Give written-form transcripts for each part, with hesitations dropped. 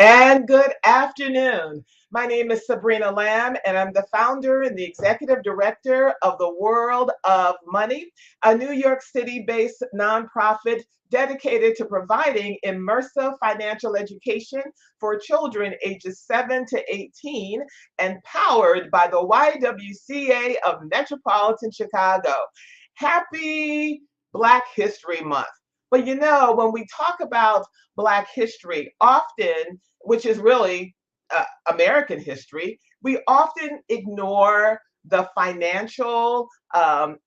And good afternoon. My name is Sabrina Lamb, and I'm the founder and the executive director of the World of Money, a New York City based nonprofit dedicated to providing immersive financial education for children ages 7 to 18 and powered by the YWCA of Metropolitan Chicago. Happy Black History Month. But when we talk about Black history, often, which is really American history, we often ignore the financial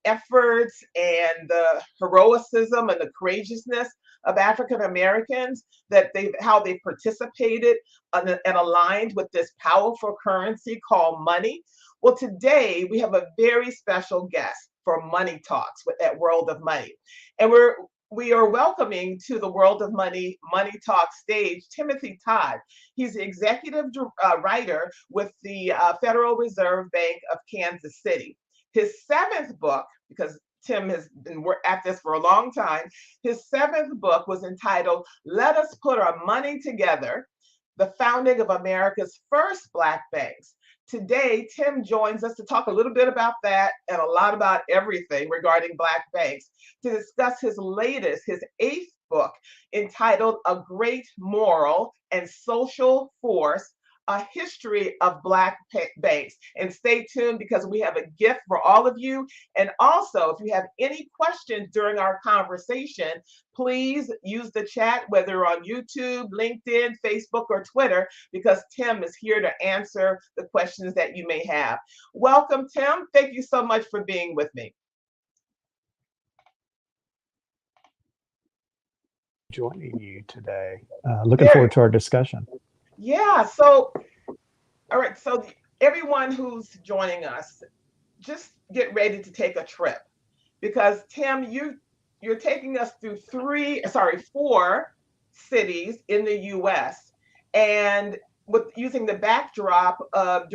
efforts and the heroism and the courageousness of African Americans, how they participated and aligned with this powerful currency called money. Well, today we have a very special guest for Money Talks at World of Money. And we are welcoming to the World of Money Talk stage Timothy Todd. He's the executive writer with the Federal Reserve Bank of Kansas City. His seventh book, because Tim has been at this for a long time, his seventh book was entitled Let Us Put Our Money Together, the Founding of America's First Black Banks. Today, Tim joins us to talk a little bit about that and a lot about everything regarding Black banks, to discuss his eighth book, entitled A Great Moral and Social Force, A History of Black Banks. And stay tuned because we have a gift for all of you. And also, if you have any questions during our conversation, please use the chat, whether on YouTube, LinkedIn, Facebook, or Twitter, because Tim is here to answer the questions that you may have. Welcome, Tim. Thank you so much for being with me. Joining you today. Looking forward to our discussion. Yeah, so, all right, so everyone who's joining us, just get ready to take a trip, because Tim, you're taking us through four cities in the US, and using the backdrop of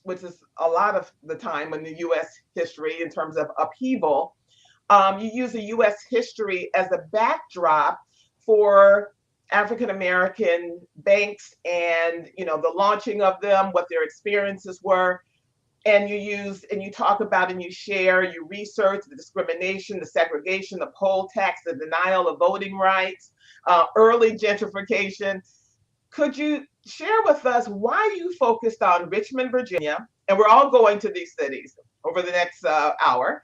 which is a lot of the time in the US history in terms of upheaval. You use the US history as a backdrop for African American banks and the launching of them, what their experiences were. And you talk about and you share, you research the discrimination, the segregation, the poll tax, the denial of voting rights, early gentrification. Could you share with us why you focused on Richmond, Virginia? And we're all going to these cities over the next hour.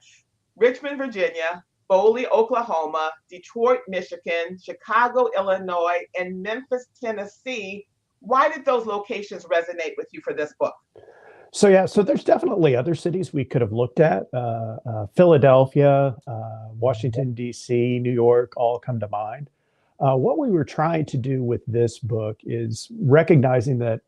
Richmond, Virginia, Foley, Oklahoma, Detroit, Michigan, Chicago, Illinois, and Memphis, Tennessee. Why did those locations resonate with you for this book? So there's definitely other cities we could have looked at. Philadelphia, Washington, D.C., New York, all come to mind. What we were trying to do with this book is recognizing that,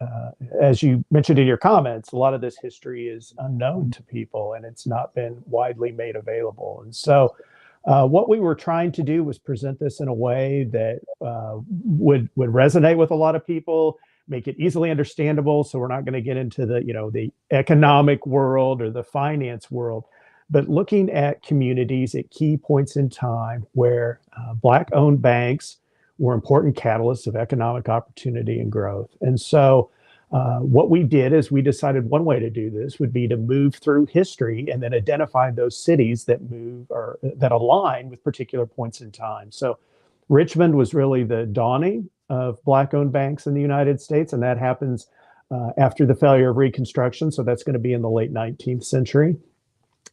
as you mentioned in your comments, a lot of this history is unknown to people and it's not been widely made available. And so what we were trying to do was present this in a way that would resonate with a lot of people, make it easily understandable. So we're not going to get into the economic world or the finance world, but looking at communities at key points in time where Black-owned banks were important catalysts of economic opportunity and growth. And so what we did is we decided one way to do this would be to move through history and then identify those cities that move or that align with particular points in time. So Richmond was really the dawning of Black-owned banks in the United States, and that happens after the failure of Reconstruction. So that's going to be in the late 19th century.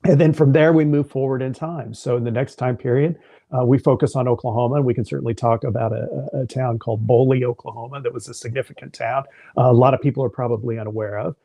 And then from there, we move forward in time. So in the next time period, we focus on Oklahoma, and we can certainly talk about a town called Boley, Oklahoma, that was a significant town. A lot of people are probably unaware of.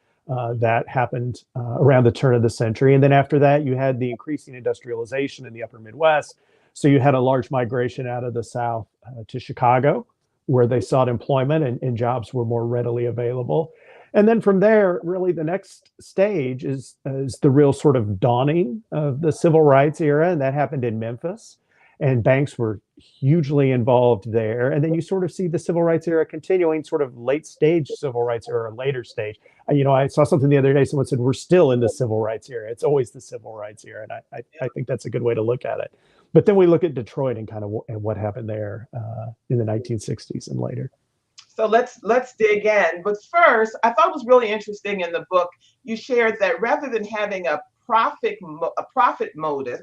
That happened around the turn of the century. And then after that, you had the increasing industrialization in the upper Midwest. So you had a large migration out of the South to Chicago, where they sought employment and jobs were more readily available. And then from there, really the next stage is the real sort of dawning of the civil rights era. And that happened in Memphis. And banks were hugely involved there. And then you sort of see the civil rights era continuing, sort of late stage civil rights era, later stage. I saw something the other day, someone said, we're still in the civil rights era. It's always the civil rights era. And I think that's a good way to look at it. But then we look at Detroit and kind of what happened there in the 1960s and later. So let's dig in. But first, I thought it was really interesting in the book you shared that rather than having a profit motive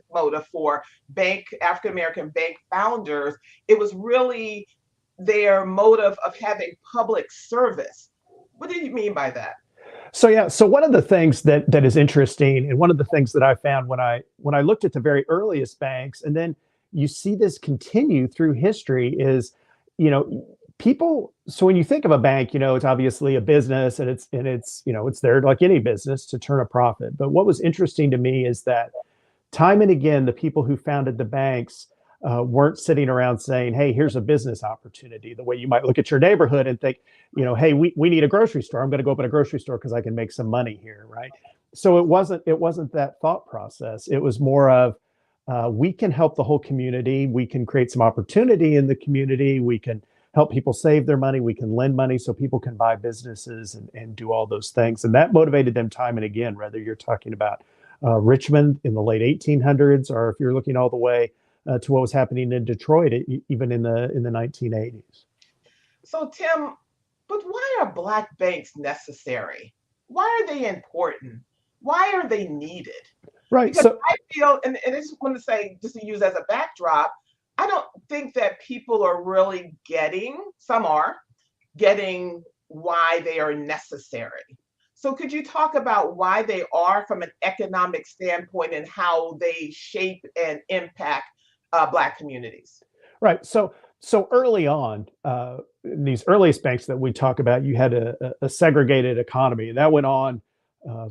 for bank African American bank founders, it was really their motive of having public service. What do you mean by that? So yeah, so one of the things that is interesting, and one of the things that I found when I looked at the very earliest banks, and then you see this continue through history, is you know people. So when you think of a bank, it's obviously a business, and it's there like any business to turn a profit. But what was interesting to me is that time and again, the people who founded the banks weren't sitting around saying, "Hey, here's a business opportunity." The way you might look at your neighborhood and think, "Hey, we need a grocery store. I'm going to go open a grocery store because I can make some money here," right? So it wasn't that thought process. It was more of we can help the whole community. We can create some opportunity in the community. We can help people save their money. We can lend money so people can buy businesses and do all those things. And that motivated them time and again, whether you're talking about Richmond in the late 1800s, or if you're looking all the way to what was happening in Detroit, even in the 1980s. So Tim, but why are Black banks necessary? Why are they important? Why are they needed? Right. Because So I feel, and I just want to say, just to use as a backdrop, I don't think that people are really some are getting why they are necessary. So could you talk about why they are from an economic standpoint and how they shape and impact Black communities? right. So early on, in these earliest banks that we talk about, you had a segregated economy, and that went on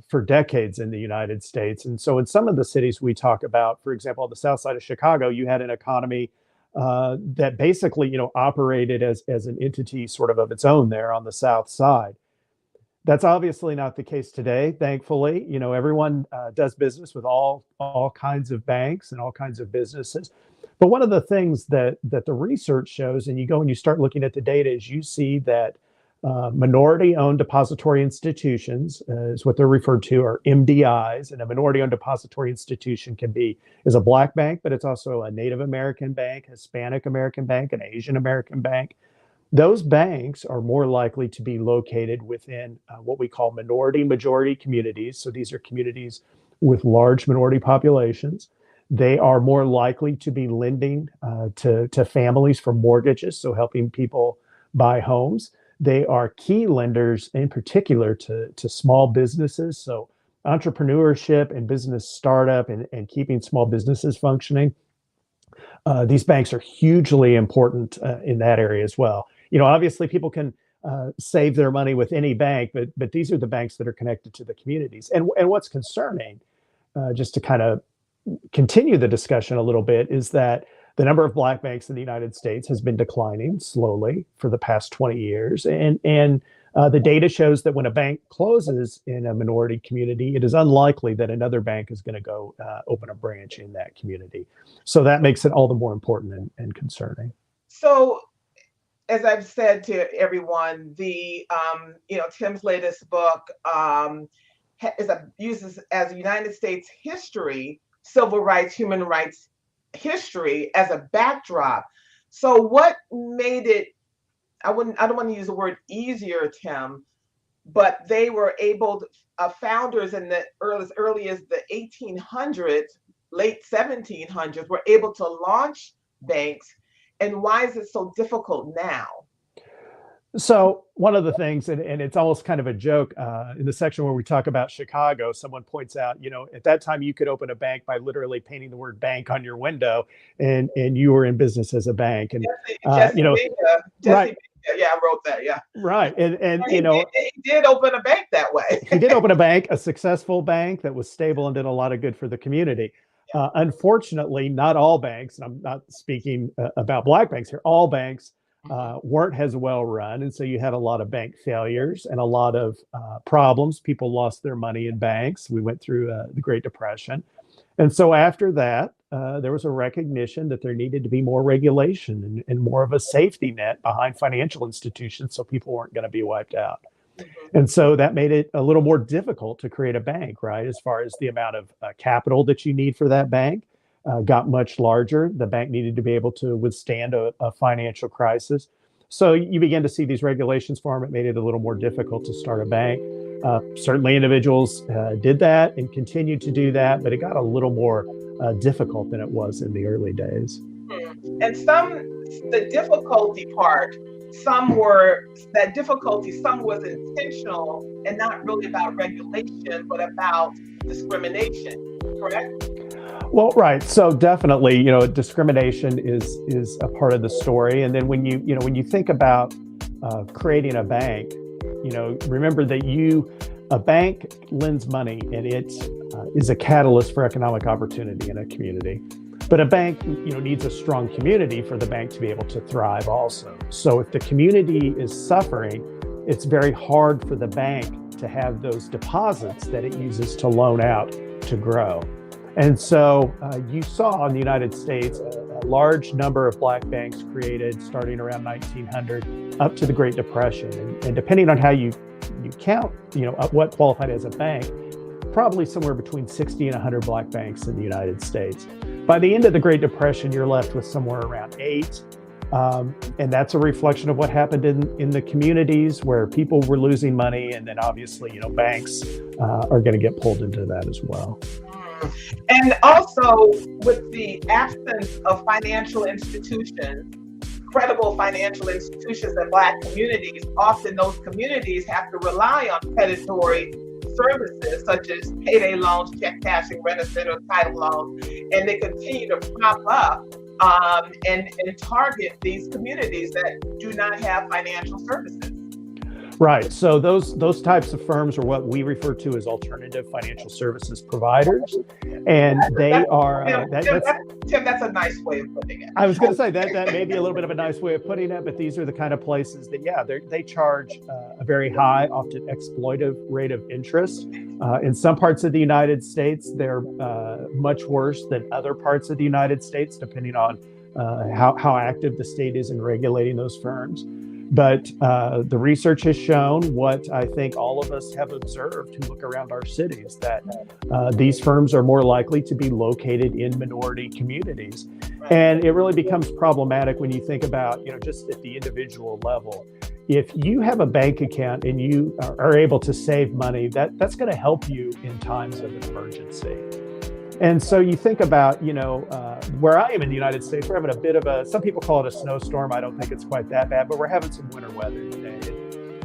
for decades in the United States. And so in some of the cities we talk about, for example, on the south side of Chicago, you had an economy that basically, operated as an entity sort of its own there on the south side. That's obviously not the case today, thankfully. Everyone does business with all kinds of banks and all kinds of businesses. But one of the things that the research shows, and you go and you start looking at the data, is you see that minority-owned depository institutions, is what they're referred to, are MDIs. And a minority-owned depository institution is a Black bank, but it's also a Native American bank, Hispanic American bank, an Asian American bank. Those banks are more likely to be located within what we call minority majority communities. So these are communities with large minority populations. They are more likely to be lending to families for mortgages, so helping people buy homes. They are key lenders in particular to small businesses. So entrepreneurship and business startup and keeping small businesses functioning. These banks are hugely important in that area as well. Obviously people can save their money with any bank, but these are the banks that are connected to the communities. And what's concerning, just to kind of continue the discussion a little bit, is that the number of Black banks in the United States has been declining slowly for the past 20 years. And the data shows that when a bank closes in a minority community, it is unlikely that another bank is going to go open a branch in that community. So that makes it all the more important and concerning. So as I've said to everyone, Tim's latest book uses as United States history, civil rights, human rights history as a backdrop. So what made it? I don't want to use the word easier, Tim, but they were able. Founders in the early as the 1800s, late 1700s, were able to launch banks. And why is it so difficult now? So one of the things, and it's almost kind of a joke in the section where we talk about Chicago, someone points out, at that time you could open a bank by literally painting the word bank on your window, and you were in business as a bank. And Jesse Benga, right, yeah, I wrote that, yeah. right, and he did open a bank that way. He did open a bank, a successful bank that was stable and did a lot of good for the community. Unfortunately, not all banks, and I'm not speaking about Black banks here, all banks weren't as well run. And so you had a lot of bank failures and a lot of problems. People lost their money in banks. We went through the Great Depression. And so after that, there was a recognition that there needed to be more regulation and more of a safety net behind financial institutions so people weren't going to be wiped out. And so that made it a little more difficult to create a bank, right? As far as the amount of capital that you need for that bank got much larger. The bank needed to be able to withstand a financial crisis. So you begin to see these regulations form. It made it a little more difficult to start a bank. Certainly individuals did that and continued to do that, but it got a little more difficult than it was in the early days. And the difficulty part, some was intentional and not really about regulation, but about discrimination, correct? Well, right. So definitely, discrimination is a part of the story. And then when you think about creating a bank, remember that a bank lends money and it is a catalyst for economic opportunity in a community. But a bank, needs a strong community for the bank to be able to thrive also. So if the community is suffering, it's very hard for the bank to have those deposits that it uses to loan out to grow. And so you saw in the United States a large number of black banks created starting around 1900 up to the Great Depression. And depending on how you count, what qualified as a bank, probably somewhere between 60 and 100 black banks in the United States. By the end of the Great Depression, you're left with somewhere around 8. And that's a reflection of what happened in the communities where people were losing money. And then obviously, banks are going to get pulled into that as well. And also with the absence of financial institutions, credible financial institutions in Black communities, often those communities have to rely on predatory services such as payday loans, check cashing, rent-a-center, title loans, and they continue to prop up and target these communities that do not have financial services. Right. So those types of firms are what we refer to as alternative financial services providers, and they are. Tim, that's a nice way of putting it. I was going to say that may be a little bit of a nice way of putting it, but these are the kind of places that, they charge a very high, often exploitive rate of interest. In some parts of the United States, they're much worse than other parts of the United States, depending on how active the state is in regulating those firms. But the research has shown what I think all of us have observed who look around our cities, that these firms are more likely to be located in minority communities. And it really becomes problematic when you think about, just at the individual level. If you have a bank account and you are able to save money, that's going to help you in times of emergency. And so you think about, where I am in the United States, we're having a bit of some people call it a snowstorm. I don't think it's quite that bad, but we're having some winter weather today.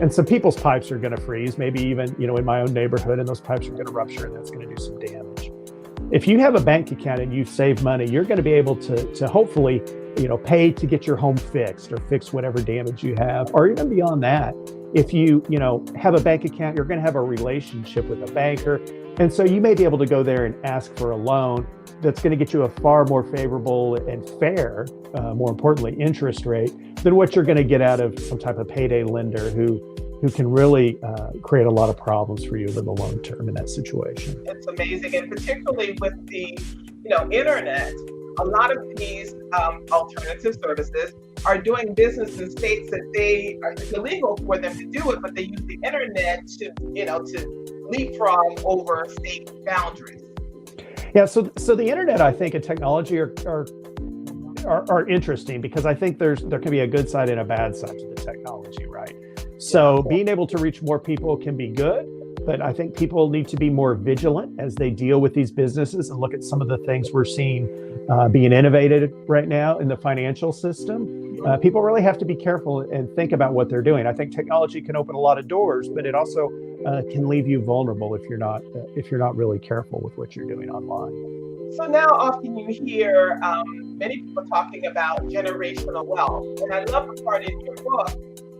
And some people's pipes are going to freeze, maybe even, in my own neighborhood, and those pipes are going to rupture and that's going to do some damage. If you have a bank account and you save money, you're going to be able to hopefully, pay to get your home fixed or fix whatever damage you have, or even beyond that. If you, have a bank account, you're going to have a relationship with a banker. And so you may be able to go there and ask for a loan that's going to get you a far more favorable and fair, more importantly, interest rate than what you're going to get out of some type of payday lender who can really create a lot of problems for you in the long term in that situation. It's amazing. And particularly with the, internet, a lot of these alternative services are doing business in states that it's illegal for them to do it, but they use the internet to leapfrog over state boundaries. Yeah, so the internet, I think, and technology are interesting because I think there can be a good side and a bad side to the technology, right? So being able to reach more people can be good, but I think people need to be more vigilant as they deal with these businesses and look at some of the things we're seeing being innovated right now in the financial system. People really have to be careful and think about what they're doing. I think technology can open a lot of doors, but it also can leave you vulnerable if you're not really careful with what you're doing online. So now often you hear many people talking about generational wealth. And I love the part in your book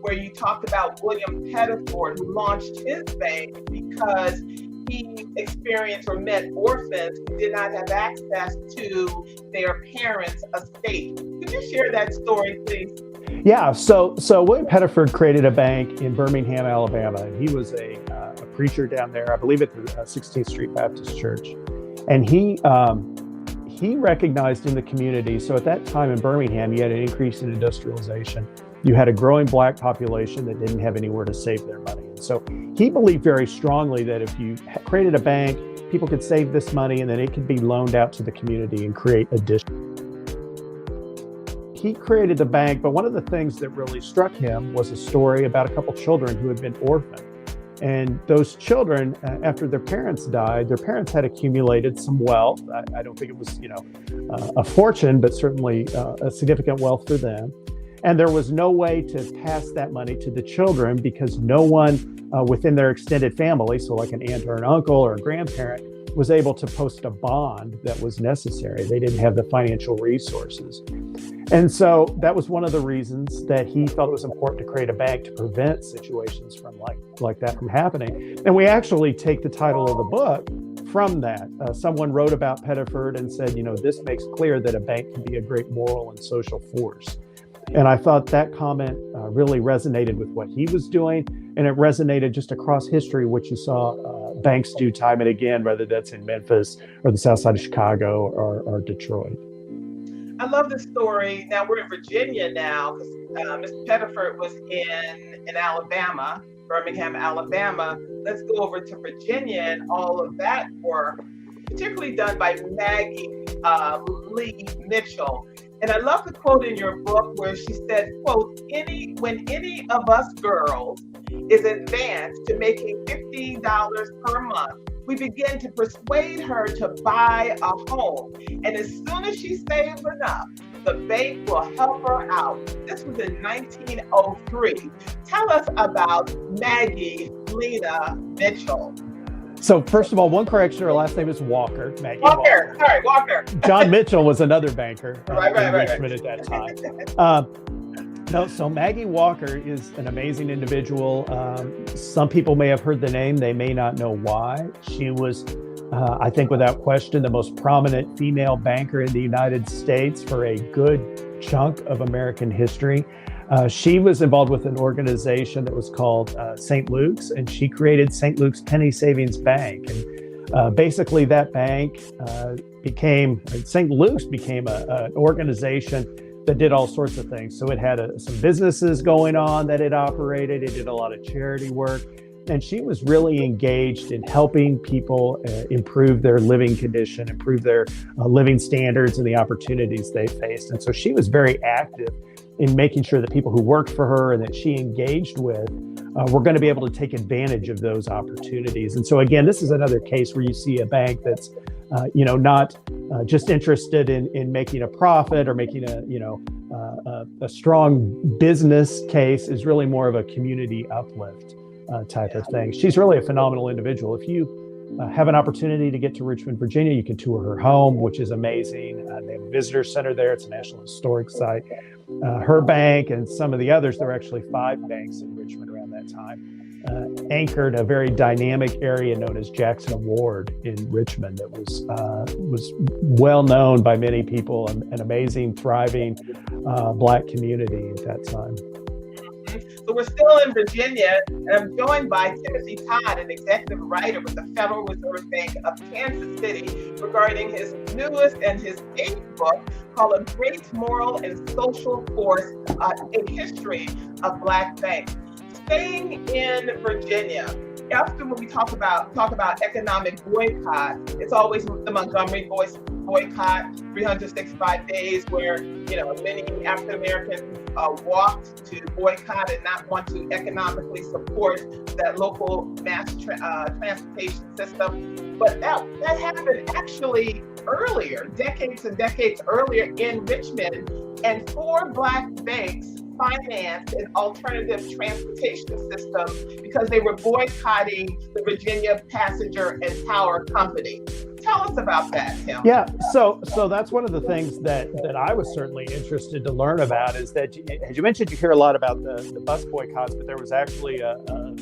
where you talked about William Peterford, who launched his bank because he experienced or met orphans who did not have access to their parents' estate. Could you share that story, please? Yeah, so William Peterford created a bank in Birmingham, Alabama, and he was a preacher down there, I believe at the 16th Street Baptist Church. And he recognized in the community, so at that time in Birmingham, you had an increase in industrialization. You had a growing Black population that didn't have anywhere to save their money. And so he believed very strongly that if you created a bank, people could save this money and then it could be loaned out to the community and create additional. he created the bank, but one of the things that really struck him was a story about a couple children who had been orphaned. And those children, after their parents died, their parents had accumulated some wealth. I don't think it was, a fortune, but certainly a significant wealth for them. And there was no way to pass that money to the children because no one within their extended family, so like an aunt or an uncle or a grandparent, was able to post a bond that was necessary. They didn't have the financial resources. And so that was one of the reasons that he felt it was important to create a bank to prevent situations from like that from happening. And we actually take the title of the book from that. Someone wrote about Peterford and said, this makes clear that a bank can be a great moral and social force. And I thought that comment really resonated with what he was doing. And it resonated just across history, what you saw banks do time and again, whether that's in Memphis or the south side of Chicago or Detroit. I love this story. Now we're in Virginia now because Mr. Peterford was in Alabama, Birmingham, Alabama. Let's go over to Virginia and all of that work, particularly done by Maggie Lee Mitchell. And I love the quote in your book where she said, quote, when any of us girls is advanced to making $50 per month, we begin to persuade her to buy a home. And as soon as she saves enough, the bank will help her out. This was in 1903. Tell us about Maggie Lena Mitchell. So first of all, one correction, her last name is Walker. Maggie Walker. Sorry, Walker. John Mitchell was another banker in right. Richmond at that time. So Maggie Walker is an amazing individual. Some people may have heard the name. They may not know why. She was, I think without question, the most prominent female banker in the United States for a good chunk of American history. She was involved with an organization that was called St. Luke's, and she created St. Luke's Penny Savings Bank. And basically that bank St. Luke's became an organization that did all sorts of things. So it had some businesses going on that it operated. It did a lot of charity work. And she was really engaged in helping people improve their living condition, improve their living standards and the opportunities they faced. And so she was very active in making sure that people who worked for her and that she engaged with were going to be able to take advantage of those opportunities. And so again, this is another case where you see a bank that's not just interested in making a profit or making a strong business case, is really more of a community uplift type of thing. She's really a phenomenal individual. If you have an opportunity to get to Richmond, Virginia, you can tour her home, which is amazing. They have a visitor center there. It's a National Historic Site. Her bank and some of the others, there were actually 5 banks in Richmond around that time, anchored a very dynamic area known as Jackson Ward in Richmond that was well known by many people, an amazing, thriving Black community at that time. So we're still in Virginia, and I'm joined by Timothy Todd, an executive writer with the Federal Reserve Bank of Kansas City, regarding his newest and his 8th book called A Great Moral and Social Force, A History of Black Banks. Staying in Virginia, often when we talk about economic boycott, it's always the Montgomery boycott, 365 days, where many African Americans walked to boycott and not want to economically support that local mass transportation system. But that happened actually earlier, decades and decades earlier in Richmond, and 4 Black banks financed an alternative transportation system because they were boycotting the Virginia Passenger and Power Company. Tell us about that, Tim. Yeah, so that's one of the things that I was certainly interested to learn about, is that, as you mentioned, you hear a lot about the bus boycotts, but there was actually a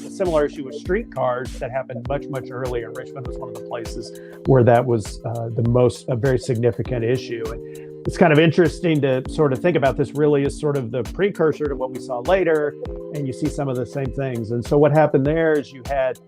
similar issue with streetcars that happened much, much earlier. Richmond was one of the places where that was a very significant issue. And it's kind of interesting to sort of think about this really as sort of the precursor to what we saw later, and you see some of the same things. And so what happened there is you had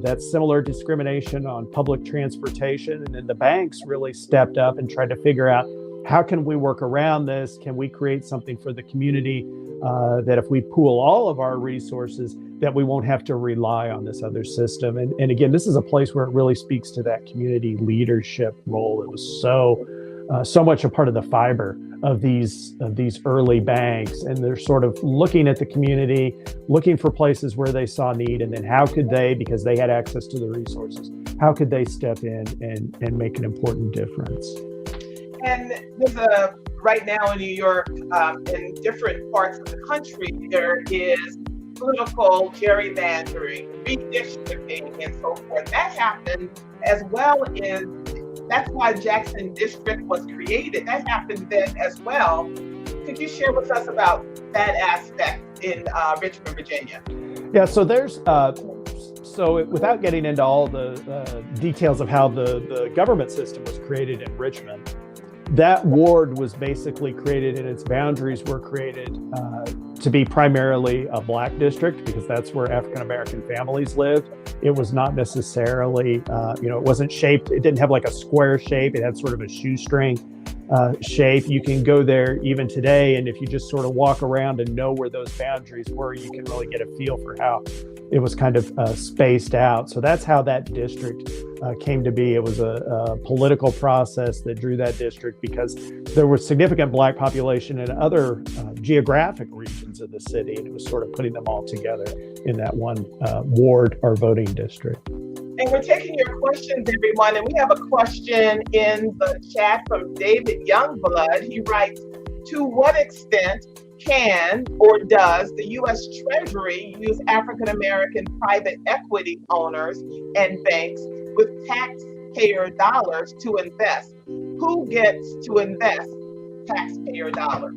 that similar discrimination on public transportation, and then the banks really stepped up and tried to figure out, how can we work around this? Can we create something for the community that if we pool all of our resources, that we won't have to rely on this other system? And again, this is a place where it really speaks to that community leadership role. It was so so much a part of the fiber of these early banks. And they're sort of looking at the community, looking for places where they saw need, and then how could they, because they had access to the resources, how could they step in and make an important difference? And there's right now in New York, in different parts of the country, there is political gerrymandering, redistricting, and so forth. That happened as well as, that's why Jackson District was created. That happened then as well. Could you share with us about that aspect in Richmond, Virginia? Yeah, so there's, without getting into all the details of how the government system was created in Richmond, that ward was basically created and its boundaries were created to be primarily a Black district because that's where African-American families lived. It was not necessarily, it wasn't shaped, it didn't have like a square shape, it had sort of a shoestring shape. You can go there even today, and if you just sort of walk around and know where those boundaries were, you can really get a feel for how it was kind of spaced out. So that's how that district came to be. It was a political process that drew that district because there was significant Black population in other geographic regions of the city, and it was sort of putting them all together in that one ward or voting district. And we're taking your questions, everyone. And we have a question in the chat from David Youngblood. He writes, to what extent can or does the U.S. Treasury use African-American private equity owners and banks with taxpayer dollars to invest? Who gets to invest taxpayer dollars?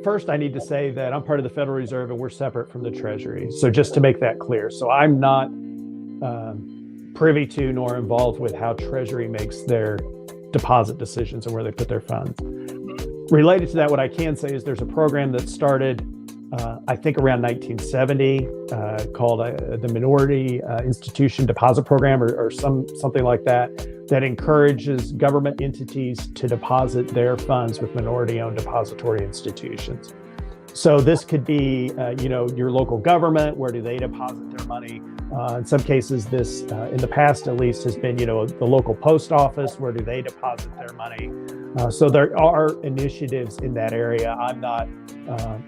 First, I need to say that I'm part of the Federal Reserve and we're separate from the Treasury. So just to make that clear. So I'm not privy to nor involved with how Treasury makes their deposit decisions and where they put their funds. Related to that, what I can say is there's a program that started, I think around 1970 called the Minority Institution Deposit Program or something like that encourages government entities to deposit their funds with minority-owned depository institutions. So this could be, your local government. Where do they deposit their money? In some cases, this, in the past at least, has been, the local post office. Where do they deposit their money? So there are initiatives in that area. I'm not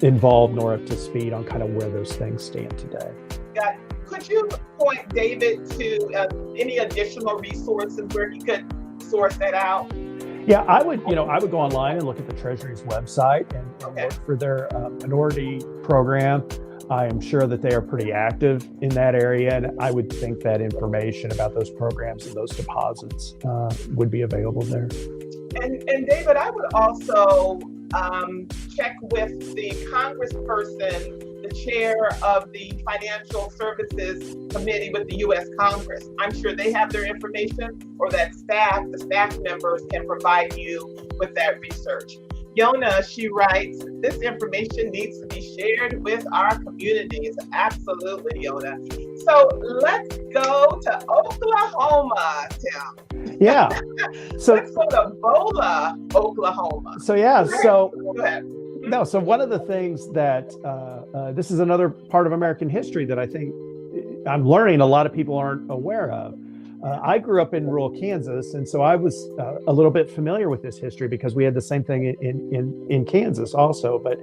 involved nor up to speed on kind of where those things stand today. Got it. Could you point David to any additional resources where he could source that out? Yeah, I would go online and look at the Treasury's website and look for their minority program. I am sure that they are pretty active in that area, and I would think that information about those programs and those deposits would be available there. And David, I would also check with the congressperson, the chair of the Financial Services Committee with the U.S. Congress. I'm sure they have their information, or that the staff members can provide you with that research. Yona, she writes, this information needs to be shared with our communities. Absolutely, Yona. So let's go to Oklahoma, Tim. Yeah. So let's go to Bola, Oklahoma. So yeah. So go ahead. No. So one of the things that this is another part of American history that I think I'm learning a lot of people aren't aware of. I grew up in rural Kansas, and so I was a little bit familiar with this history because we had the same thing in Kansas also. But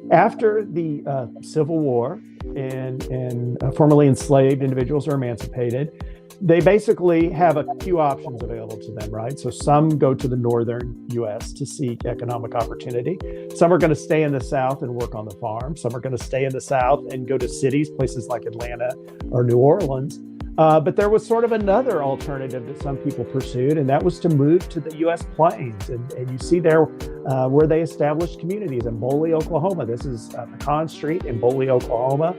after the Civil War and formerly enslaved individuals are emancipated, they basically have a few options available to them, right? So some go to the northern U.S. to seek economic opportunity. Some are going to stay in the South and work on the farm. Some are going to stay in the South and go to cities, places like Atlanta or New Orleans. But there was sort of another alternative that some people pursued, and that was to move to the U.S. Plains. And you see there where they established communities in Boley, Oklahoma. This is Pecan Street in Boley, Oklahoma.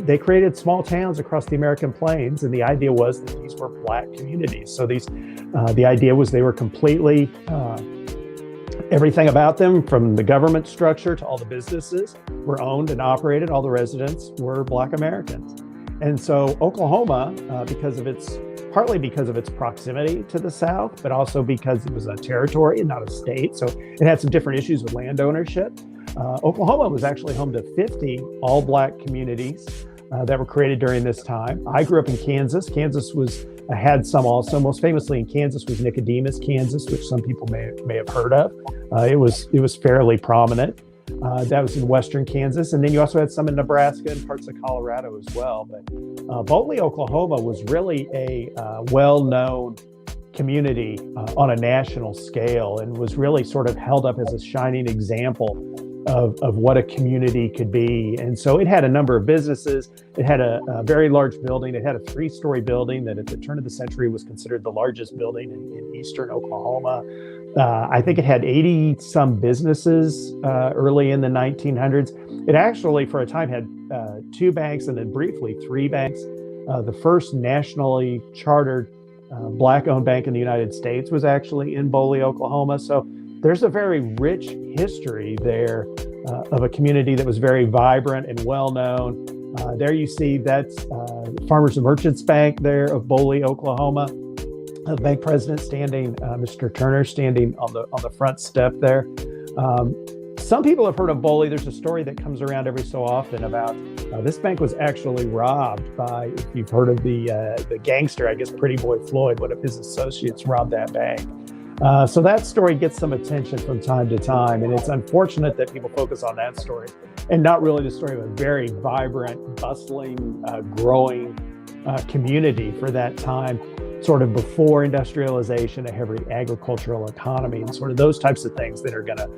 They created small towns across the American Plains, and the idea was that these were Black communities. So the idea was they were completely, everything about them, from the government structure to all the businesses, were owned and operated. All the residents were Black Americans. And so Oklahoma, partly because of its proximity to the South, but also because it was a territory and not a state, so it had some different issues with land ownership. Oklahoma was actually home to 50 all-Black communities that were created during this time. I grew up in Kansas. Kansas had some also. Most famously in Kansas was Nicodemus, Kansas, which some people may have heard of. It was fairly prominent. That was in western Kansas, and then you also had some in Nebraska and parts of Colorado as well. But Boley, Oklahoma, was really a well-known community on a national scale, and was really sort of held up as a shining example of what a community could be. And so it had a number of businesses. It had a very large building. It had a 3-story building that at the turn of the century was considered the largest building in eastern Oklahoma. I think it had 80 some businesses early in the 1900s. It actually, for a time, had 2 banks and then briefly 3 banks. The first nationally chartered Black-owned bank in the United States was actually in Boley, Oklahoma. So there's a very rich history there of a community that was very vibrant and well-known. There you see that's Farmers and Merchants Bank there of Boley, Oklahoma. The bank president standing, Mr. Turner, standing on the front step there. Some people have heard of Boley. There's a story that comes around every so often about this bank was actually robbed by, if you've heard of the gangster, I guess, Pretty Boy Floyd. One of his associates robbed that bank. So that story gets some attention from time to time, and it's unfortunate that people focus on that story and not really the story of a very vibrant, bustling, growing community for that time, sort of before industrialization, a heavy agricultural economy, and sort of those types of things that are going to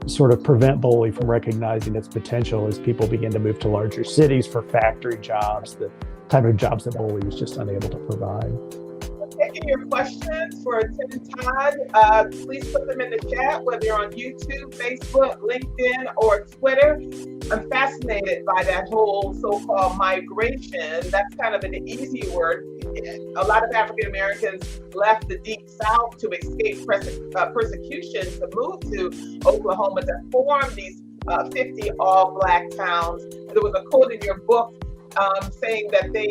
sort of prevent Boley from recognizing its potential as people begin to move to larger cities for factory jobs, the type of jobs that Boley was just unable to provide. Taking your questions for Tim and Todd. Please put them in the chat, whether you're on YouTube, Facebook, LinkedIn, or Twitter. I'm fascinated by that whole so-called migration. That's kind of an easy word. A lot of African Americans left the Deep South to escape persecution to move to Oklahoma to form these 50 all-Black towns. There was a quote in your book saying that they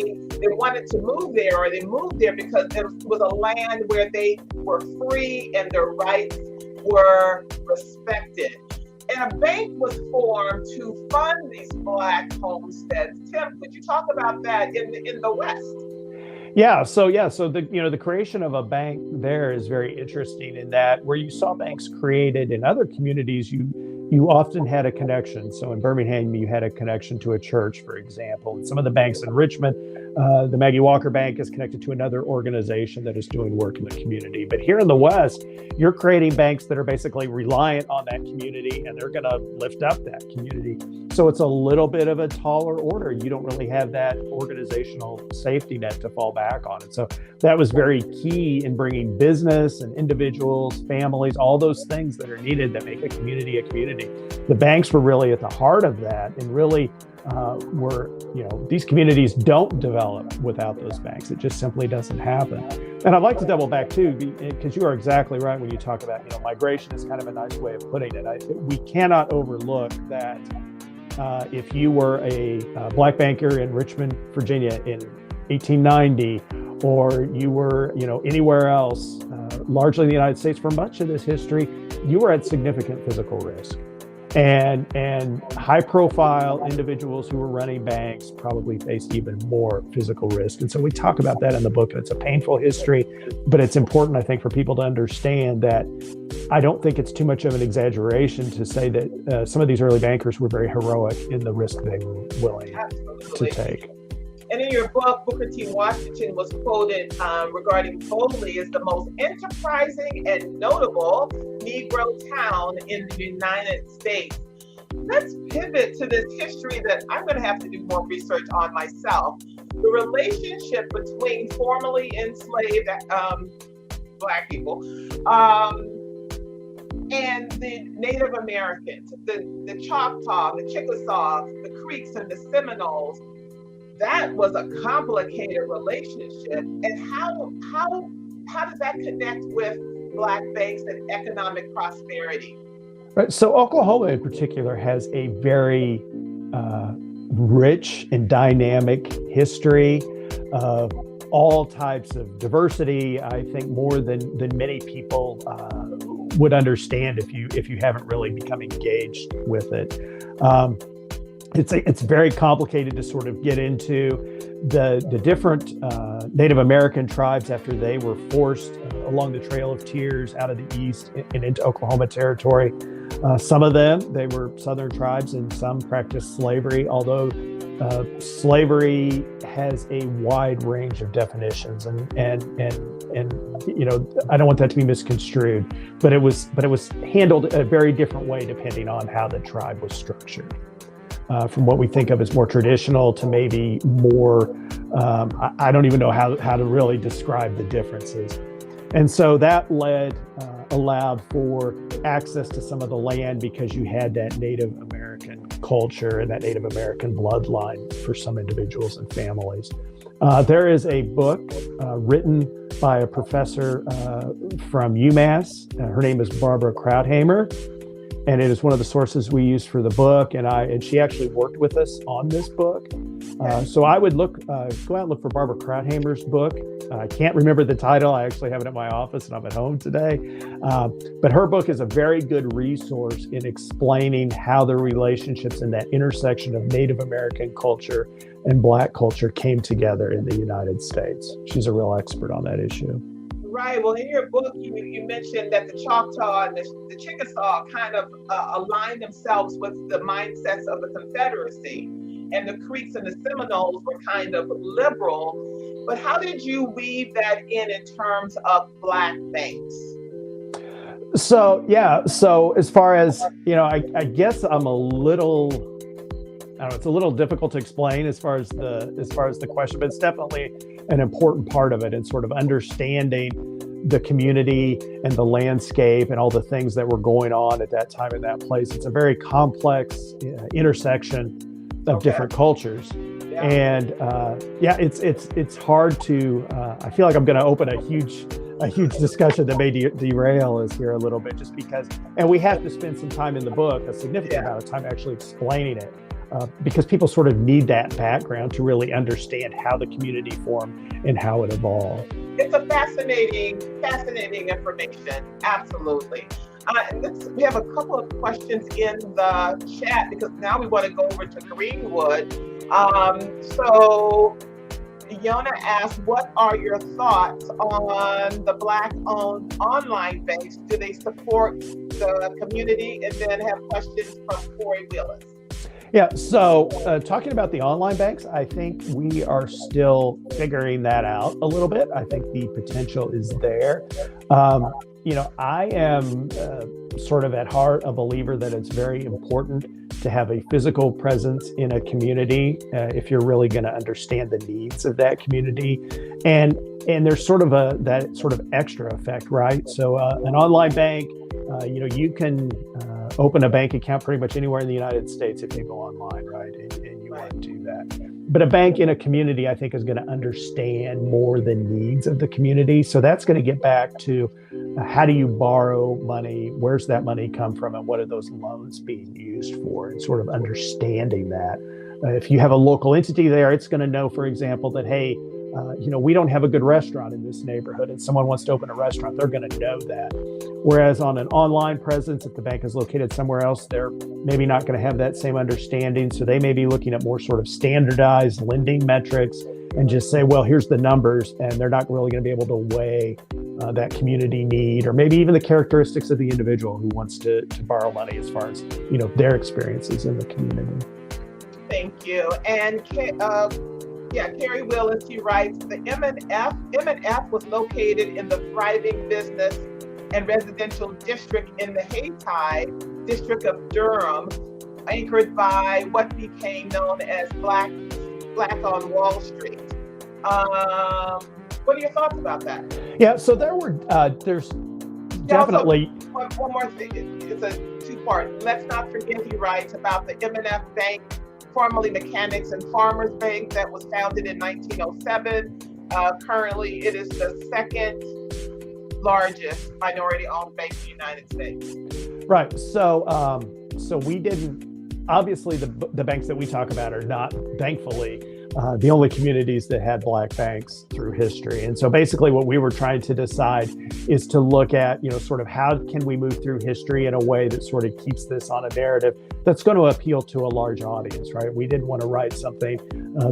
wanted to move there, or they moved there because it was a land where they were free and their rights were respected. And a bank was formed to fund these Black homesteads. Tim, could you talk about that in the West? So the creation of a bank there is very interesting in that where you saw banks created in other communities, you often had a connection. So in Birmingham, you had a connection to a church, for example. And some of the banks in Richmond, the Maggie Walker Bank is connected to another organization that is doing work in the community. But here in the West, you're creating banks that are basically reliant on that community, and they're going to lift up that community. So it's a little bit of a taller order. You don't really have that organizational safety net to fall back on. And so that was very key in bringing business and individuals, families, all those things that are needed that make a community a community. The banks were really at the heart of that, and really these communities don't develop without those banks. It just simply doesn't happen. And I'd like to double back too, because you are exactly right when you talk about, migration is kind of a nice way of putting it. We cannot overlook that if you were a Black banker in Richmond, Virginia in 1890, or you were, anywhere else, largely in the United States for much of this history, you were at significant physical risk. And high-profile individuals who were running banks probably faced even more physical risk. And so we talk about that in the book, and it's a painful history, but it's important, I think, for people to understand that I don't think it's too much of an exaggeration to say that some of these early bankers were very heroic in the risk they were willing to take. And in your book, Booker T. Washington was quoted regarding Boley as the most enterprising and notable Negro town in the United States. Let's pivot to this history that I'm going to have to do more research on myself. The relationship between formerly enslaved Black people and the Native Americans, the Choctaw, the Chickasaws, the Creeks, and the Seminoles. That was a complicated relationship. And how does that connect with Black banks and economic prosperity? Right. So Oklahoma in particular has a very rich and dynamic history of all types of diversity. I think more than many people would understand if you haven't really become engaged with it. it's very complicated to sort of get into the different Native American tribes after they were forced along the Trail of Tears out of the east and into Oklahoma territory. Some of them, they were Southern tribes, and some practiced slavery, although slavery has a wide range of definitions, and you know, I don't want that to be misconstrued, but it was handled a very different way depending on how the tribe was structured. From what we think of as more traditional to maybe more, I don't even know how to really describe the differences. And so that allowed for access to some of the land because you had that Native American culture and that Native American bloodline for some individuals and families. There is a book written by a professor from UMass. Her name is Barbara Krauthamer, and it is one of the sources we used for the book. And she actually worked with us on this book. So I would go out and look for Barbara Krauthamer's book. I can't remember the title. I actually have it at my office and I'm at home today. But her book is a very good resource in explaining how the relationships in that intersection of Native American culture and Black culture came together in the United States. She's a real expert on that issue. Right. Well, in your book, you mentioned that the Choctaw and the Chickasaw kind of aligned themselves with the mindsets of the Confederacy, and the Creeks and the Seminoles were kind of liberal. But how did you weave that in terms of Black banks? So as far as, you know, I guess I'm a little, I don't know, it's a little difficult to explain as far as the question, but it's definitely an important part of it, and sort of understanding the community and the landscape and all the things that were going on at that time in that place. It's a very complex intersection of different cultures. Yeah. And it's hard to, I feel like I'm going to open a huge discussion that may derail us here a little bit, just because, and we have to spend some time in the book, a significant amount of time actually explaining it. Because people sort of need that background to really understand how the community formed and how it evolved. It's a fascinating information. Absolutely. We have a couple of questions in the chat, because now we want to go over to Greenwood. So Yona asked, what are your thoughts on the Black-owned online banks? Do they support the community? And then have questions from Corey Willis. Yeah, so talking about the online banks, I think we are still figuring that out a little bit. I think the potential is there. You know, I am sort of at heart a believer that it's very important to have a physical presence in a community if you're really going to understand the needs of that community. And there's sort of that sort of extra effect, right? So an online bank, you know, you can open a bank account pretty much anywhere in the United States if you go online, right? And you want to do that. But a bank in a community, I think, is going to understand more the needs of the community. So that's going to get back to how do you borrow money? Where's that money come from? And what are those loans being used for? And sort of understanding that. If you have a local entity there, it's going to know, for example, that, hey, you know, we don't have a good restaurant in this neighborhood and someone wants to open a restaurant, they're going to know that. Whereas on an online presence, if the bank is located somewhere else, they're maybe not going to have that same understanding. So they may be looking at more sort of standardized lending metrics and just say, well, here's the numbers, and they're not really going to be able to weigh that community need, or maybe even the characteristics of the individual who wants to borrow money as far as, you know, their experiences in the community. Thank you. And Carrie Willis, he writes, the M&F was located in the thriving business and residential district in the Haytide district of Durham, anchored by what became known as Black on Wall Street. What are your thoughts about that? Yeah, so there's definitely... One more thing, it's a two-part. Let's not forget, he writes, about the M&F Bank, formerly Mechanics and Farmers Bank, that was founded in 1907. Currently, it is the second largest minority-owned bank in the United States. Right. So we didn't. Obviously, the banks that we talk about are not, thankfully, the only communities that had black banks through history. And so basically what we were trying to decide is to look at, sort of how can we move through history in a way that sort of keeps this on a narrative that's going to appeal to a large audience, right? We didn't want to write something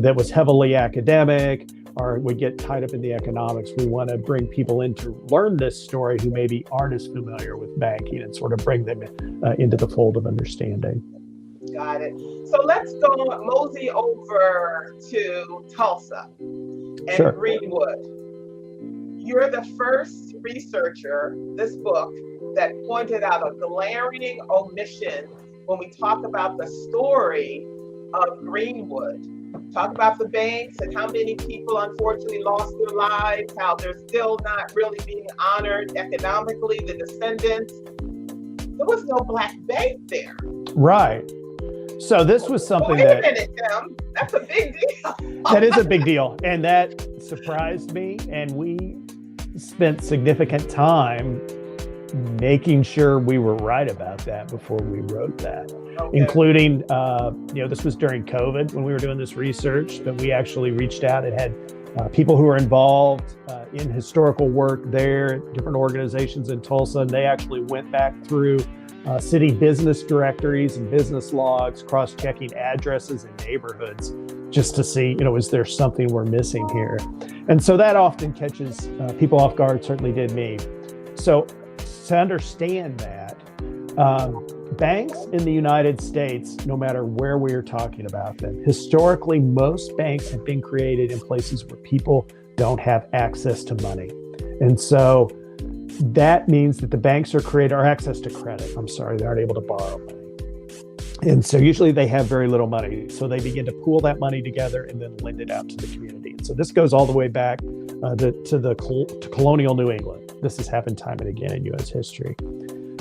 that was heavily academic or would get tied up in the economics. We want to bring people in to learn this story who maybe aren't as familiar with banking and sort of bring them into the fold of understanding. Got it. So let's go mosey over to Tulsa and Sure. Greenwood. You're the first researcher, this book, that pointed out a glaring omission when we talk about the story of Greenwood. Talk about the banks and how many people unfortunately lost their lives, how they're still not really being honored economically, the descendants. There was no black bank there. Right. So this was something Wait a minute, Tim. That's a big deal. That is a big deal. And that surprised me. And we spent significant time making sure we were right about that before we wrote that, including, this was during COVID when we were doing this research, but we actually reached out and had people who were involved in historical work there, different organizations in Tulsa, and they actually went back through city business directories and business logs, cross-checking addresses and neighborhoods just to see, is there something we're missing here? And so that often catches people off guard, certainly did me. So to understand that, banks in the United States, no matter where we are talking about them, historically, most banks have been created in places where people don't have access to money. And so that means that the banks are created, or access to credit. They aren't able to borrow money. And so usually they have very little money. So they begin to pool that money together and then lend it out to the community. And so this goes all the way back to colonial New England. This has happened time and again in U.S. history.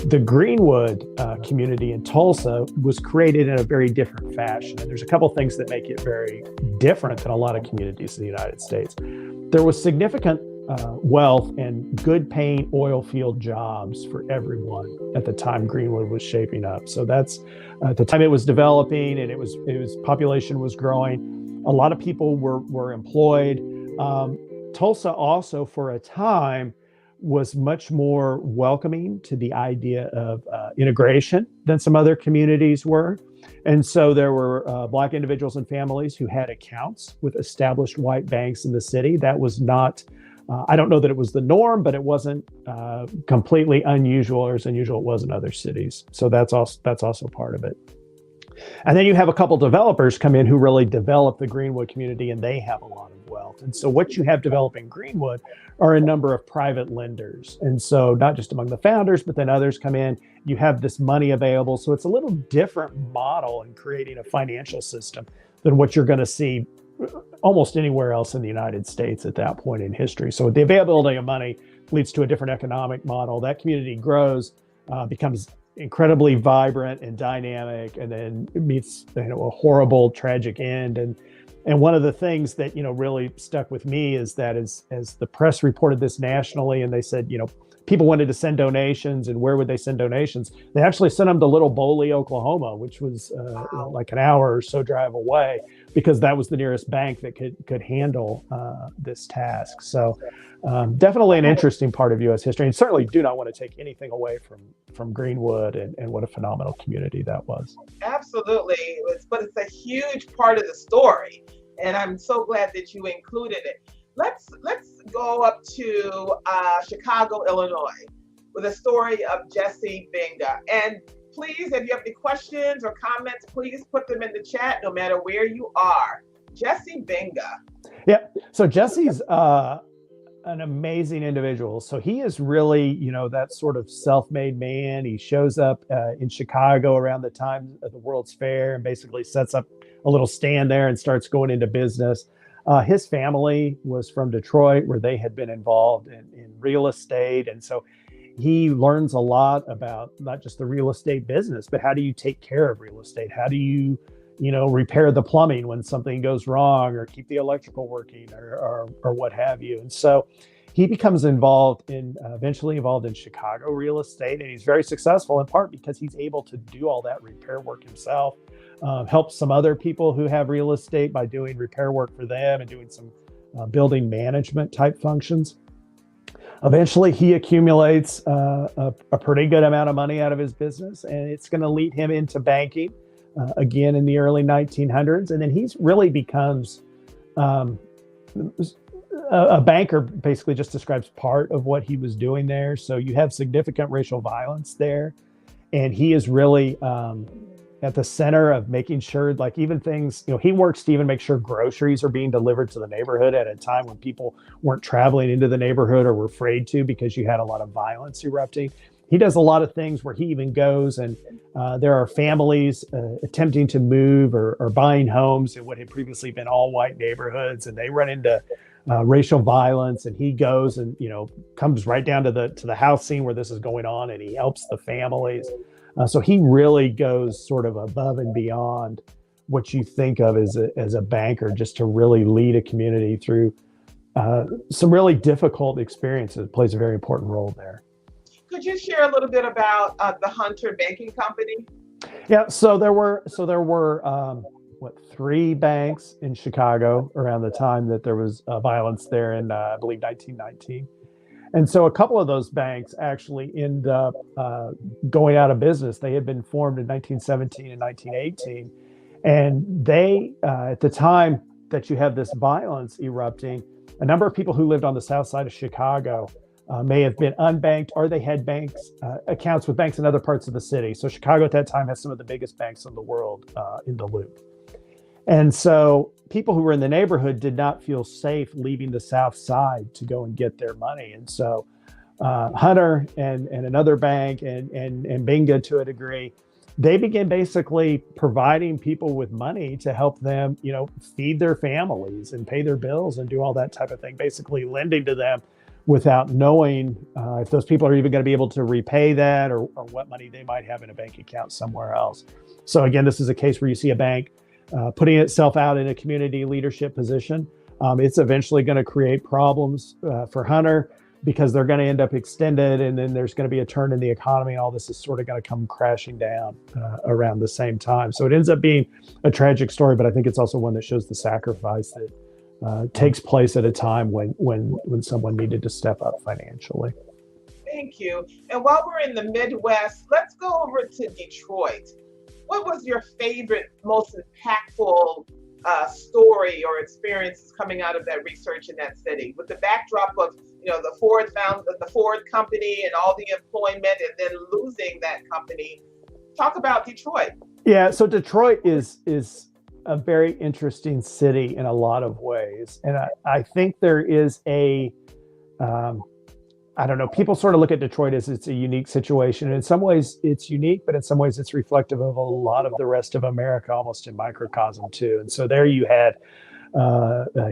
The Greenwood community in Tulsa was created in a very different fashion. And there's a couple things that make it very different than a lot of communities in the United States. There was significant wealth and good paying oil field jobs for everyone at the time Greenwood was shaping up. So that's at the time it was developing and it was population was growing. A lot of people were employed. Tulsa also for a time was much more welcoming to the idea of integration than some other communities were. And so there were Black individuals and families who had accounts with established white banks in the city. That was not, I don't know that it was the norm, but it wasn't completely unusual or as unusual it was in other cities. So that's also part of it. And then you have a couple developers come in who really develop the Greenwood community, and they have a lot of wealth. And so what you have developing Greenwood are a number of private lenders. And so not just among the founders, but then others come in, you have this money available. So it's a little different model in creating a financial system than what you're going to see almost anywhere else in the United States at that point in history. So the availability of money leads to a different economic model. That community grows, becomes incredibly vibrant and dynamic, and then it meets a horrible, tragic end. And one of the things that really stuck with me is that as the press reported this nationally, and they said people wanted to send donations, and where would they send donations? They actually sent them to Little Boley, Oklahoma, which was like an hour or so drive away, because that was the nearest bank that could handle this task. So definitely an interesting part of U.S. history, and certainly do not want to take anything away from Greenwood and what a phenomenal community that was. Absolutely, but it's a huge part of the story, and I'm so glad that you included it. Let's go up to Chicago, Illinois, with a story of Jesse Benga. And please, if you have any questions or comments, please put them in the chat, no matter where you are. Jesse Benga. Yeah. So Jesse's an amazing individual. So he is really, that sort of self-made man. He shows up in Chicago around the time of the World's Fair and basically sets up a little stand there and starts going into business. His family was from Detroit, where they had been involved in real estate. And so he learns a lot about not just the real estate business, but how do you take care of real estate? How do you, repair the plumbing when something goes wrong, or keep the electrical working, or what have you. And so he becomes eventually involved in Chicago real estate, and he's very successful in part because he's able to do all that repair work himself. helps some other people who have real estate by doing repair work for them and doing some building management type functions. Eventually, he accumulates a pretty good amount of money out of his business, and it's going to lead him into banking again in the early 1900s. And then he's really becomes a banker. Basically just describes part of what he was doing there. So you have significant racial violence there. And he is really at the center of making sure, like even things, he works to even make sure groceries are being delivered to the neighborhood at a time when people weren't traveling into the neighborhood or were afraid to because you had a lot of violence erupting. He does a lot of things where he even goes and there are families attempting to move or buying homes in what had previously been all white neighborhoods, and they run into racial violence, and he goes and comes right down to the house scene where this is going on, and he helps the families. So he really goes sort of above and beyond what you think of as a banker, just to really lead a community through some really difficult experiences. It plays a very important role there. Could you share a little bit about the Hunter Banking Company? Yeah, so there were three banks in Chicago around the time that there was violence there in, I believe, 1919. And so a couple of those banks actually end up going out of business. They had been formed in 1917 and 1918. And they, at the time that you have this violence erupting, a number of people who lived on the south side of Chicago may have been unbanked, or they had accounts with banks in other parts of the city. So Chicago at that time has some of the biggest banks in the world in the loop. And so people who were in the neighborhood did not feel safe leaving the south side to go and get their money. And so Hunter and another bank and Benga, to a degree, they began basically providing people with money to help them, feed their families and pay their bills and do all that type of thing, basically lending to them without knowing if those people are even going to be able to repay that or what money they might have in a bank account somewhere else. So again, this is a case where you see a bank putting itself out in a community leadership position. It's eventually going to create problems for Hunter because they're going to end up extended, and then there's going to be a turn in the economy, and all this is sort of going to come crashing down around the same time. So it ends up being a tragic story, but I think it's also one that shows the sacrifice that takes place at a time when someone needed to step up financially. Thank you. And while we're in the Midwest, let's go over to Detroit. What was your favorite, most impactful story or experiences coming out of that research in that city, with the backdrop of the Ford company and all the employment, and then losing that company? Talk about Detroit. Yeah, so Detroit is a very interesting city in a lot of ways, and I think there is I don't know, people sort of look at Detroit as it's a unique situation. In some ways it's unique, but in some ways it's reflective of a lot of the rest of America, almost in microcosm too. And so there you had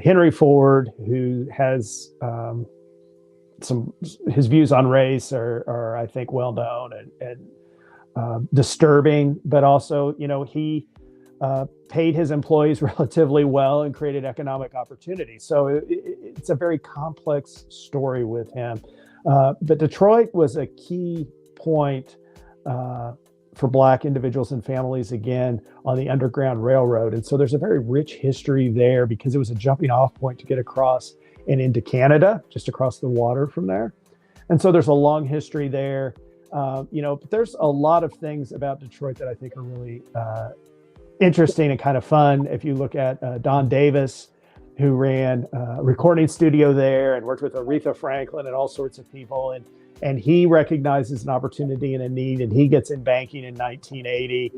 Henry Ford, who has his views on race are I think well known and disturbing, but also, he paid his employees relatively well and created economic opportunity. So it's a very complex story with him. But Detroit was a key point for Black individuals and families, again, on the Underground Railroad. And so there's a very rich history there because it was a jumping off point to get across and into Canada, just across the water from there. And so there's a long history there. But there's a lot of things about Detroit that I think are really interesting and kind of fun. If you look at Don Davis, who ran a recording studio there and worked with Aretha Franklin and all sorts of people. And he recognizes an opportunity and a need, and he gets in banking in 1980,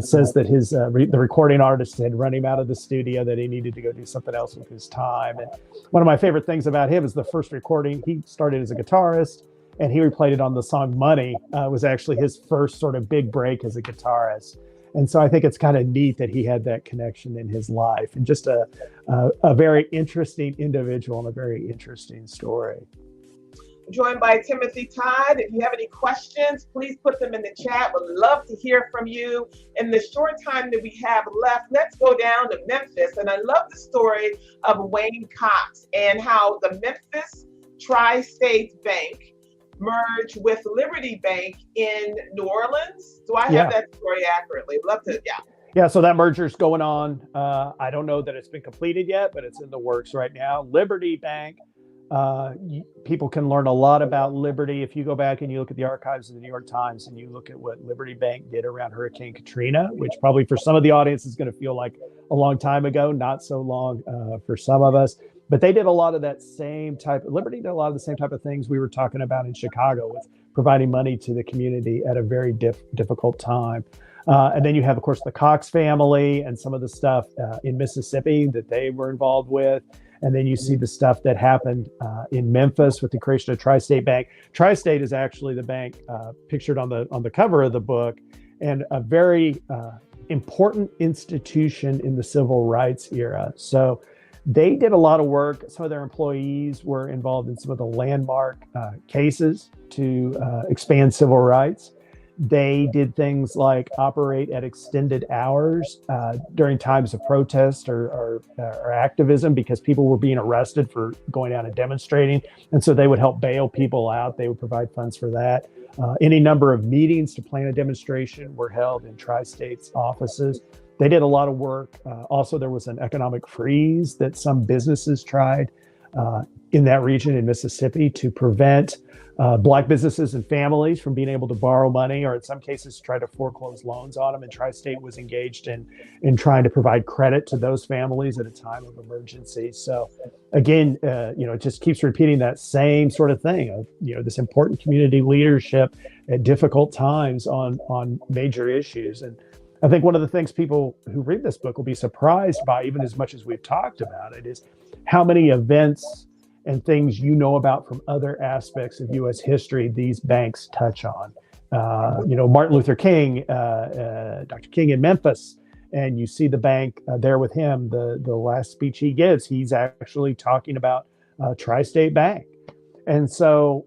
says that the recording artist had run him out of the studio, that he needed to go do something else with his time. And one of my favorite things about him is the first recording. He started as a guitarist, and he replayed it on the song Money. Was actually his first sort of big break as a guitarist. And so I think it's kind of neat that he had that connection in his life, and just a very interesting individual and a very interesting story. Joined by Timothy Todd. If you have any questions, please put them in the chat. Would love to hear from you. In the short time that we have left, let's go down to Memphis. And I love the story of Wayne Cox and how the Memphis Tri-State Bank merged with Liberty Bank in New Orleans. Do I have that story accurately? Love to, yeah. Yeah, so that merger's going on. I don't know that it's been completed yet, but it's in the works right now. Liberty Bank, people can learn a lot about Liberty if you go back and you look at the archives of the New York Times and you look at what Liberty Bank did around Hurricane Katrina, which probably for some of the audience is going to feel like a long time ago, not so long for some of us. But they did a lot of that same type. Liberty did a lot of the same type of things we were talking about in Chicago with providing money to the community at a very difficult time. And then you have, of course, the Cox family and some of the stuff in Mississippi that they were involved with. And then you see the stuff that happened in Memphis with the creation of Tri-State Bank. Tri-State is actually the bank pictured on the cover of the book, and a very important institution in the civil rights era. So they did a lot of work. Some of their employees were involved in some of the landmark cases to expand civil rights. They did things like operate at extended hours during times of protest or activism because people were being arrested for going out and demonstrating. And so they would help bail people out. They would provide funds for that. Any number of meetings to plan a demonstration were held in Tri-State's offices. They did a lot of work. Also, there was an economic freeze that some businesses tried in that region in Mississippi to prevent Black businesses and families from being able to borrow money, or in some cases try to foreclose loans on them. And Tri-State was engaged in trying to provide credit to those families at a time of emergency. So again, it just keeps repeating that same sort of thing of, this important community leadership at difficult times on major issues. And I think one of the things people who read this book will be surprised by, even as much as we've talked about it, is how many events and things about from other aspects of U.S. history these banks touch on. Martin Luther King, Dr. King in Memphis, and you see the bank there with him. The last speech he gives, he's actually talking about Tri-State Bank. And so,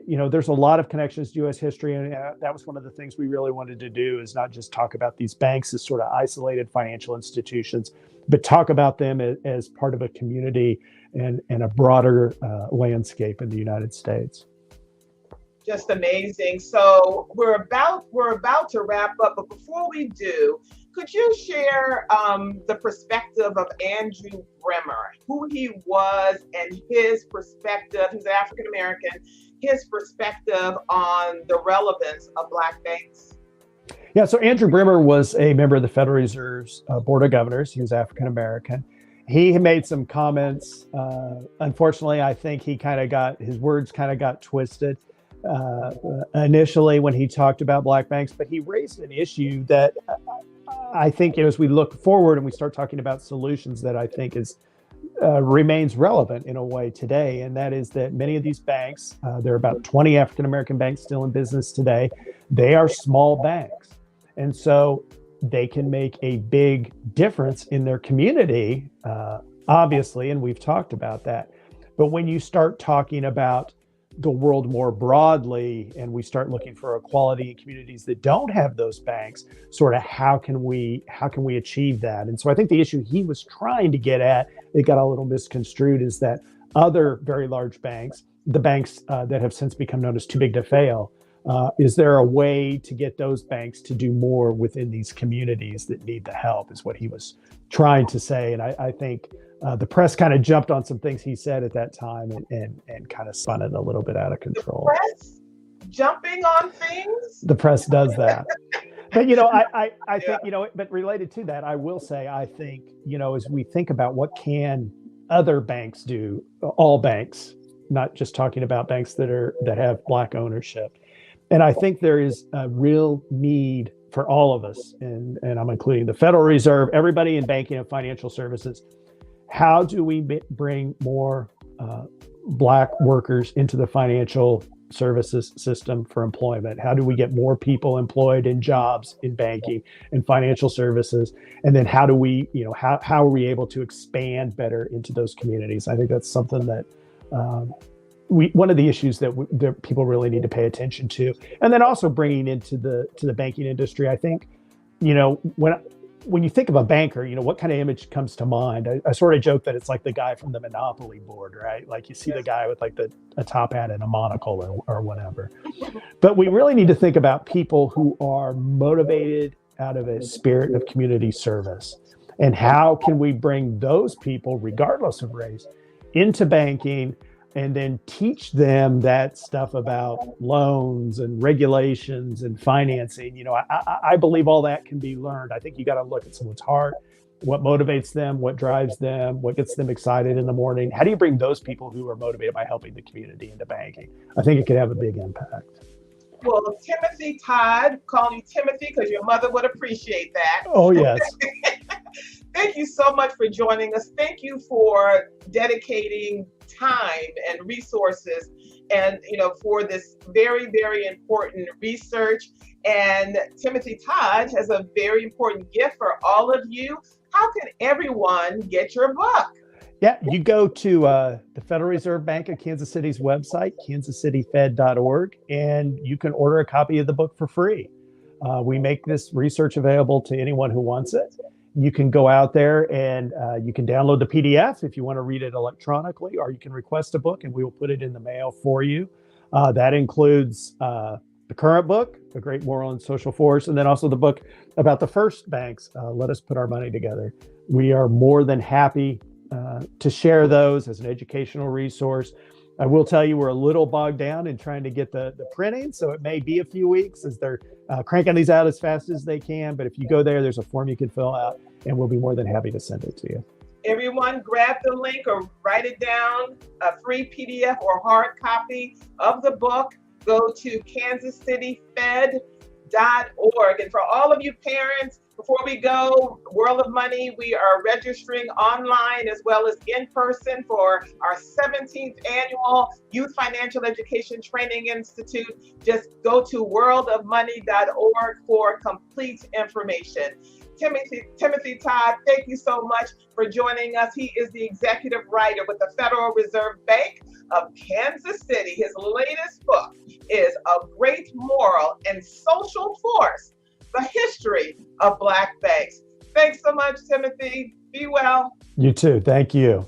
there's a lot of connections to U.S. history, and that was one of the things we really wanted to do, is not just talk about these banks as sort of isolated financial institutions, but talk about them as part of a community and a broader landscape in the United States. Just amazing. So we're about to wrap up, but before we do, could you share the perspective of Andrew Bremer, who he was and his perspective? He's African American. His perspective on the relevance of Black banks. Yeah, so Andrew Bremer was a member of the Federal Reserve's Board of Governors. He was African American. He made some comments. Unfortunately, I think his words kind of got twisted initially when he talked about Black banks, but he raised an issue that I think, as we look forward and we start talking about solutions, that I think remains relevant in a way today. And that is that many of these banks, there are about 20 African American banks still in business today. They are small banks. And so they can make a big difference in their community, obviously, and we've talked about that. But when you start talking about the world more broadly, and we start looking for equality in communities that don't have those banks, sort of how can we achieve that? And so I think the issue he was trying to get at, it got a little misconstrued, is that other very large banks, the banks that have since become known as too big to fail, is there a way to get those banks to do more within these communities that need the help, is what he was trying to say. And I think the press kind of jumped on some things he said at that time and kind of spun it a little bit out of control. The press jumping on things? The press does that. But, I think, but related to that, I will say, I think, as we think about what can other banks do, all banks, not just talking about banks that have Black ownership. And I think there is a real need for all of us, and I'm including the Federal Reserve, everybody in banking and financial services. How do we bring more Black workers into the financial services system for employment? How do we get more people employed in jobs in banking and financial services? And then how do we, how are we able to expand better into those communities? I think that's something that one of the issues that people really need to pay attention to. And then also bringing into the banking industry. I think, when you think of a banker, what kind of image comes to mind? I sort of joke that it's like the guy from the Monopoly board, right? Like you see the guy with like a top hat and a monocle or whatever. But we really need to think about people who are motivated out of a spirit of community service. And how can we bring those people, regardless of race, into banking and then teach them that stuff about loans and regulations and financing? You know, I believe all that can be learned. I think you got to look at someone's heart, what motivates them, what drives them, what gets them excited in the morning. How do you bring those people who are motivated by helping the community into banking? I think it could have a big impact. Well, Timothy Todd, calling you Timothy because your mother would appreciate that. Oh, yes. Thank you so much for joining us. Thank you for dedicating time and resources and, you know, for this very, very important research. And Timothy Todd has a very important gift for all of you. How can everyone get your book? Yeah, you go to the Federal Reserve Bank of Kansas City's website, kansascityfed.org, and you can order a copy of the book for free. We make this research available to anyone who wants it. You can go out there and you can download the PDF if you want to read it electronically, or you can request a book and we will put it in the mail for you. That includes the current book, A Great Moral and Social Force, and then also the book about the first banks, Let Us Put Our Money Together. We are more than happy to share those as an educational resource. I will tell you, we're a little bogged down in trying to get the printing, so it may be a few weeks as they're cranking these out as fast as they can. But if you go there, there's a form you can fill out, and we'll be more than happy to send it to you. Everyone grab the link or write it down, a free PDF or hard copy of the book. Go to kansascityfed.org. And for all of you parents, before we go, World of Money, we are registering online as well as in person for our 17th annual Youth Financial Education Training Institute. Just go to worldofmoney.org for complete information. Timothy Todd, thank you so much for joining us. He is the executive writer with the Federal Reserve Bank of Kansas City. His latest book is A Great Moral and Social Force, The History of Black Banks. Thanks so much, Timothy. Be well. You too. Thank you.